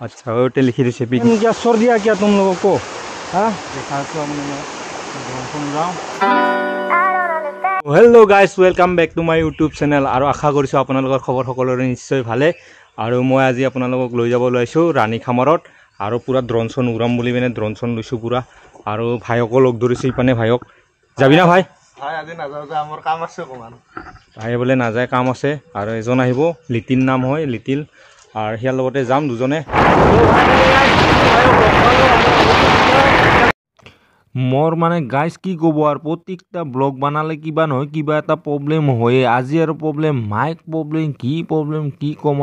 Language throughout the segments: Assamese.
अच्छा होते लिखी थी पिक क्या छोड़ दिया क्या तुम लोगों को हाँ देखा तो हमने सुन रहा हूँ hello guys welcome back to my YouTube channel और आशा करिছো আপোনালোকৰ খবৰ সকলোৰে নিশ্চয় ভালে আৰু মই আজি আপোনালোকক লৈ যাব লৈছো ৰাণী খামাৰত আৰু পুৰা ড্ৰোন চন উৰাম বুলি মানে ড্ৰোন চন লৈছো পুৰা আৰু ভাইক লগ ধৰিছো ইপানে ভাইক যাবি না ভাই ভাই আজি নাযাও যে আমাৰ কাম আছে অকমান ভাই বলে না যায় কাম আছে আৰু এজন আহিব লিটিল নাম হয় লিটিল আৰু হিয়াৰ লগতে যাম দুজনে मोर माने गाइस की कब और प्रत्येकटा ब्लग बनाले किबा নহয় কিবা এটা प्रॉब्लम হয় আজি আৰু प्रॉब्लम माइक प्रॉब्लम की कम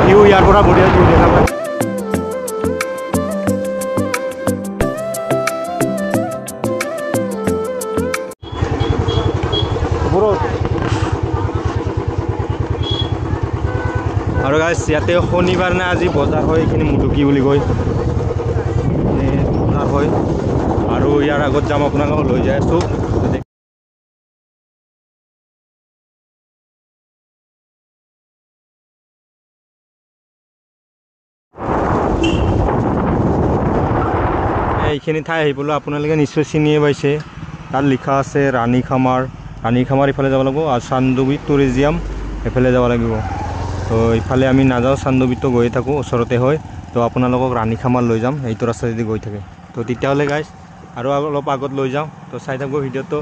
ভিউ ইয়াৰ পৰা বঢ়িয়া ভিউ দেখা পায় আৰু গাইস ইয়াতে শনিবাৰ না আজি বজাৰ হয় এখিনি মুটুকি বুলি কয় বজাৰ হয় আৰু ইয়াৰ আগত যাম আপোনালোকক লৈ যাই আছো এইখিনি ঠাই আহিবলো আপোনালোকে নিশ্চয় চিনিয়ে পাইছে তাত লিখা আছে ৰাণী খামাৰ ইফালে যাব লাগিব আৰু চান্দুবি টুৰিজিয়াম এফালে যাব লাগিব তো ইফালে আমি নাযাওঁ চান্দুবিটো গৈ থাকোঁ ওচৰতে হয় তো আপোনালোকক ৰাণী খামাৰ লৈ যাম এইটো ৰাস্তা যদি গৈ থাকে তো তেতিয়াহ'লে গাইছ আৰু অলপ আগত লৈ যাওঁ তো চাই থাকোঁ ভিডিঅ'টো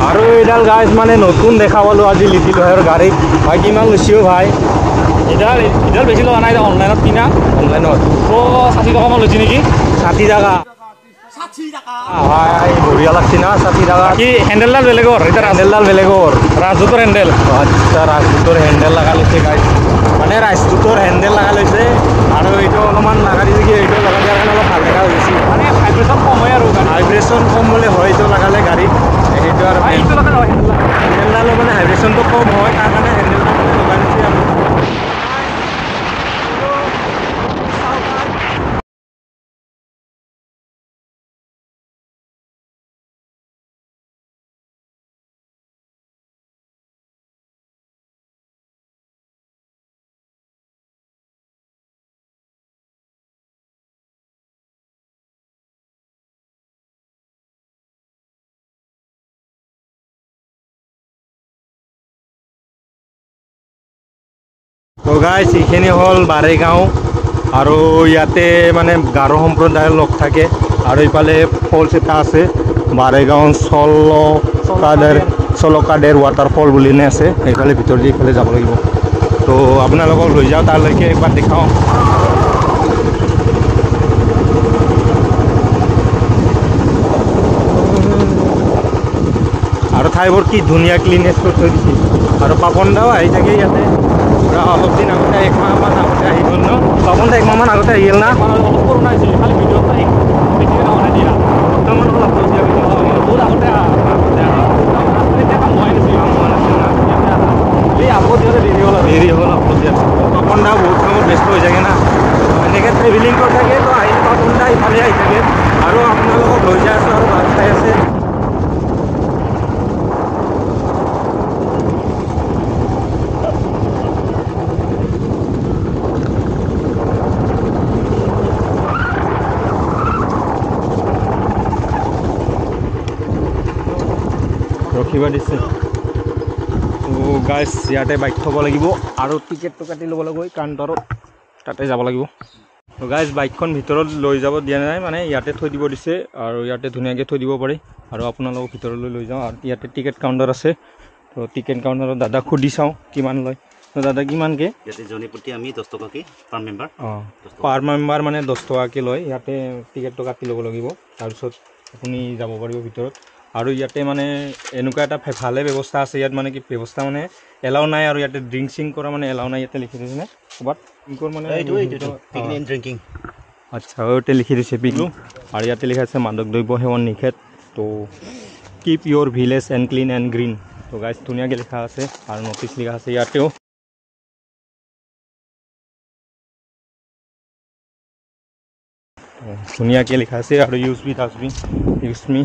আৰু এইডাল গাইছ মানে নতুন দেখা পালোঁ আজি লিটিল ভাইৰ গাড়ী ভাই কিমান লৈছিও ভাই এডাল বেছি লোৱা নাই অনলাইনত কিনা অনলাইনত 60 টকা মান লৈছে নেকি 60 টকা ভাই বঢ়িয়া লাগছে না 60 টাকা কি হ্যান্ডেলডাল বেলেগৰ এটা হ্যান্ডেলডাল বেলেগৰ ৰাজদূতৰ হ্যান্ডেল আচ্ছা ৰাজদূতৰ হ্যান্ডেল লাগা লৈছে গাইছ মানে ৰাজদূতৰ হ্যান্ডেল লাগা লৈছে আৰু এইটো অলপমান লাগা দিছে কি এইটো লাগা দিয়াৰ কাৰণে অলপ ভাল দেখা হৈছে মানে ভাইব্ৰেচন কম হয় আৰু ভাইব্ৰেচন কম হ'লে হয় এইটো লাগালে গাড়ী সেইটো আৰু এইটো লগা হ্যান্ডেলডাল মানে ভাইব্ৰেচনটো কম হয় তাৰ কাৰণে হ্যান্ডেলডাল লগাই দিছে আমি তো গাইছ এইখিনি হ'ল বাৰেগাঁও আৰু ইয়াতে মানে গাৰো সম্প্ৰদায়ৰ লোক থাকে আৰু ইফালে ফলছ এটা আছে বাৰেগাঁও চলকাডেৰ ৱাটাৰফল বুলি নে আছে এইফালে ভিতৰ দি ইফালে যাব লাগিব তো আপোনালোকক লৈ যাওঁ তালৈকে একবাৰ দেখাওঁ আৰু ঠাইবোৰ কি ধুনীয়া ক্লিনেছ কৰি থৈ দিছে আৰু পাপন দাও আহি থাকে ইয়াতে অলপ দিন আগতে একমাহমান আগতে আহি গ'ল ন পাপন দা একমাহমান আগতে আহি গ'ল না অলপ কৰোণা হৈছিল খালি ভিডিঅ' বৰ্তমান অলপ বহুত আগতে দেৰি হ'ল আপলোড দিয়া পাপন দা বহুত কামত ব্যস্ত হৈ থাকে না এনেকৈ ট্ৰেভেলিং কৰি থাকে তো আহি পাপন দা ইফালে আহি থাকে আৰু আপোনালোকক লৈ যাই আছোঁ আৰু ভাল ঠাই আছে ৰখিবা দিছে তো গাইছ ইয়াতে বাইক থ'ব লাগিব আৰু টিকেটটো কাটি ল'ব লাগিব কাউণ্টাৰত তাতে যাব লাগিব তো গাইছ বাইকখন ভিতৰত লৈ যাব দিয়া নাই মানে ইয়াতে থৈ দিব দিছে আৰু ইয়াতে ধুনীয়াকৈ থৈ দিব পাৰি আৰু আপোনালোকক ভিতৰলৈ লৈ যাওঁ আৰু ইয়াতে টিকেট কাউণ্টাৰ আছে তো টিকেট কাউণ্টাৰত দাদাক সুধি চাওঁ কিমান লয় তো দাদা কিমানকৈ ইয়াতে জনে প্ৰতি আমি 10 টকাকৈ পাৰ মেম্বাৰ পাৰ মেম্বাৰ মানে 10 টকাকৈ লয় ইয়াতে টিকেটটো কাটি ল'ব লাগিব তাৰপিছত আপুনি যাব পাৰিব ভিতৰত আৰু ইয়াতে মানে এনেকুৱা এটা ভালে ব্যৱস্থা আছে ইয়াত মানে কি ব্যৱস্থা মানে এলাও নাই আৰু ইয়াতে ড্ৰিংকিং কৰা মানে এলাও নাই ইয়াতে লিখি দিছে নে ক'বাত ইনকৰ মানে এইটো পিকনিক ড্ৰিংকিং আচ্ছা ওতে লিখি দিছে পিকলু আৰু ইয়াতে লিখা আছে মাদক দ্ৰব্য সেৱন নিষেধ তো keep Euro village and clean and green তো গাইজ ধুনীয়াকৈ লিখা আছে আৰু নটিচ লিখা আছে ইয়াতেও ধুনীয়াকৈ লিখা আছে আৰু ইউজ বি ডাষ্টবিন ইউজ মি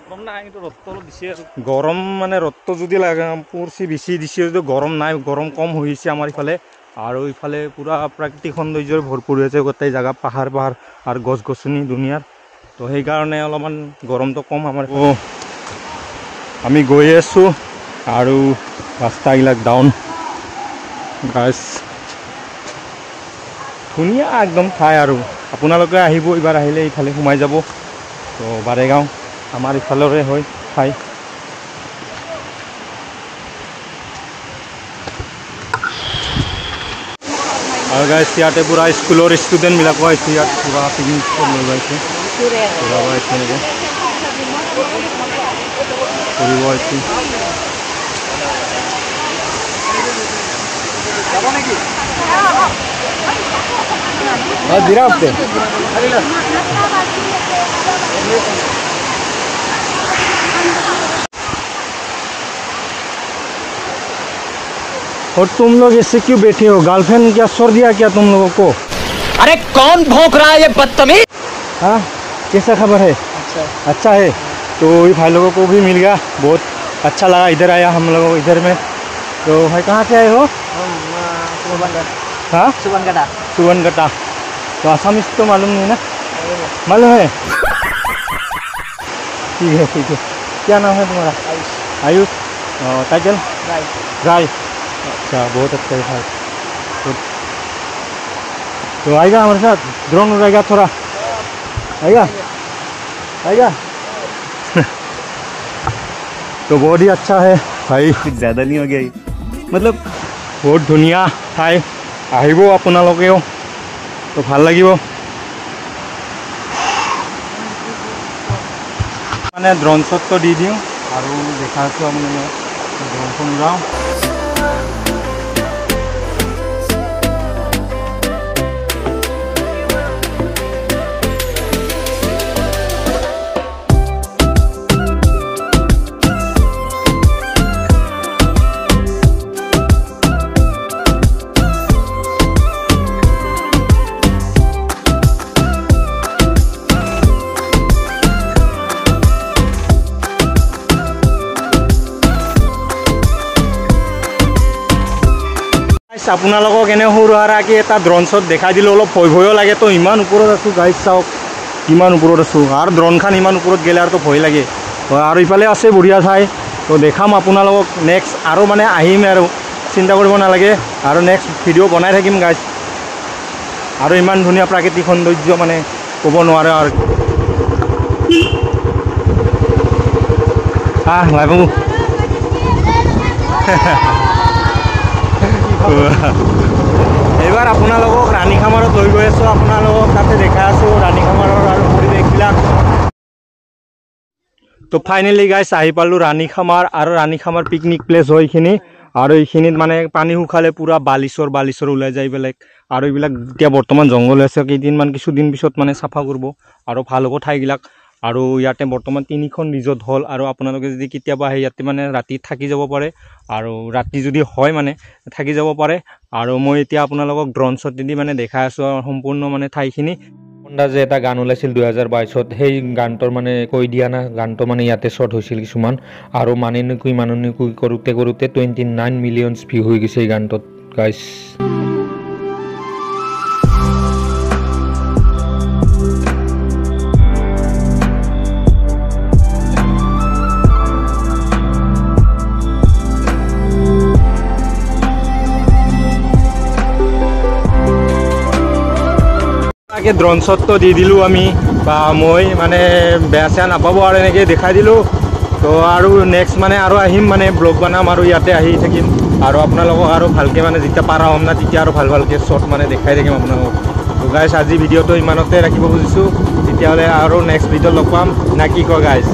গৰম নাই কিন্তু ৰ'দটো অলপ দিছে আৰু গৰম মানে ৰ'দটো যদি লাগে পৰছি বেছি দিছে যদি গৰম নাই গৰম কম হৈছে আমাৰ ইফালে আৰু ইফালে পুৰা প্ৰাকৃতিক সৌন্দৰ্যৰ ভৰপূৰ হৈছে গোটেই জেগা পাহাৰ আৰু গছ গছনি দুনিয়াৰ তো সেইকাৰণে অলপমান গৰমটো কম আমাৰ আমি গৈ আছোঁ আৰু ৰাস্তাবিলাক ডাউন গাইজ ধুনীয়া একদম ঠাই আৰু আপোনালোকে আহিব এইবাৰ আহিলে ইফালে সোমাই যাব তো বাৰেগাঁও আমাৰ ইফালৰে হয় ঠাই আৰু গাইজ ইয়াতে পুৰা স্কুলৰ ষ্টুডেণ্টবিলাকো আহিছে ইয়াত পুৰা পিকনিক স্পট লৈ যাইছে পুৰা আহিছে এনেকৈ ফুৰিব আহিছে और तुम लोग ऐसे क्यों बैठे हो गर्लफ्रेंड क्या छोड़ दिया क्या तुम लोगों को अरे कौन भौंक रहा है ये बदतमीज हाँ कैसा खबर है अच्छा है तो ये भाई लोगों को भी मिल गया बहुत अच्छा लगा इधर आया हम लोग इधर में तो भाई कहाँ से आए हो हाँ सुवनगटा तो आसामीज तो मालूम नहीं ना मालूम है ठीक है क्या नाम है तुम्हारा आयुष टाइटल राय अच्छा बहुत अच्छा है भाई तो आएगा हमारे साथ ड्रोन उड़ाएगा थोड़ा आएगा तो बहुत ही अच्छा है भाई कुछ ज़्यादा नहीं हो गया ये मतलब बहुत धुनिया ঠাই আহিব আপোনালোকেও তো ভাল লাগিব মানে ড্ৰোন শ্বটটো দি দিওঁ আৰু দেখাইছোঁ আপোনালোকক ড্ৰোনখন উৰাওঁ আপোনালোকক এনে সৰু সুৰাকৈ এটা ড্ৰোন শ্বট দেখাই দিলোঁ অলপ ভয়ো লাগে তো ইমান ওপৰত আছোঁ গাইজ চাওক ইমান ওপৰত আছোঁ আৰু ড্ৰোনখন ইমান ওপৰত গ'লে আৰু ভয় লাগে আৰু ইফালে আছে বঢ়িয়া ঠাই তো দেখাম আপোনালোকক নেক্সট আৰু মানে আহিম আৰু চিন্তা কৰিব নালাগে আৰু নেক্সট ভিডিঅ' বনাই থাকিম গাইজ আৰু ইমান ধুনীয়া প্ৰাকৃতিক সৌন্দৰ্য মানে ক'ব নোৱাৰে আৰু বাবু এইবাৰ আপোনালোকক ৰাণীখামাৰত লৈ গৈ আছোঁ আপোনালোকক তাতে দেখাই আছোঁ ৰাণীখামাৰৰ আৰু পৰিৱেশবিলাক তো ফাইনেলি গাইজ আহি পালোঁ ৰাণীখামাৰ আৰু ৰাণীখামাৰ পিকনিক প্লেচ হয় এইখিনি আৰু এইখিনিত মানে পানী শুকালে পুৰা বালিচৰ ওলাই যায় বেলেগ আৰু এইবিলাক এতিয়া বৰ্তমান জংঘল আছে কিছুদিন পিছত মানে চাফা কৰিব আৰু ভাল হ'ব ঠাইবিলাক আৰু ইয়াতে বৰ্তমান 3খন ৰিজৰ্ট হ'ল আৰু আপোনালোকে যদি কেতিয়াবা আহে ইয়াতে মানে ৰাতি থাকি যাব পাৰে আৰু ৰাতি যদি হয় মানে থাকি যাব পাৰে আৰু মই এতিয়া আপোনালোকক ড্ৰোন শ্বট দি মানে দেখাই আছোঁ সম্পূৰ্ণ মানে ঠাইখিনি যে এটা গান ওলাইছিল 2022ত সেই গানটোৰ মানে কৈ দিয়া না গানটো মানে ইয়াতে শ্বট হৈছিল কিছুমান আৰু মানুহ কৰোঁতে 29 মিলিয়ন ভিউ হৈ গৈছে এই গানটোত গাইজ ড্ৰোন শ্বটটো দি দিলোঁ আমি বা মই মানে বেয়া চেয়া নাপাব আৰু এনেকৈ দেখাই দিলোঁ তো আৰু নেক্সট মানে আৰু আহিম মানে ব্লগ বনাম আৰু ইয়াতে আহি থাকিম আৰু আপোনালোকক আৰু ভালকৈ মানে যেতিয়া পাৰা হ'ম না তেতিয়া আৰু ভালকৈ শ্বট মানে দেখাই থাকিম আপোনালোকক তো গাইজ আজি ভিডিঅ'টো ইমানতে ৰাখিব খুজিছোঁ তেতিয়াহ'লে আৰু নেক্সট ভিডিঅ'ত লগ পাম না কি কয় গাইজ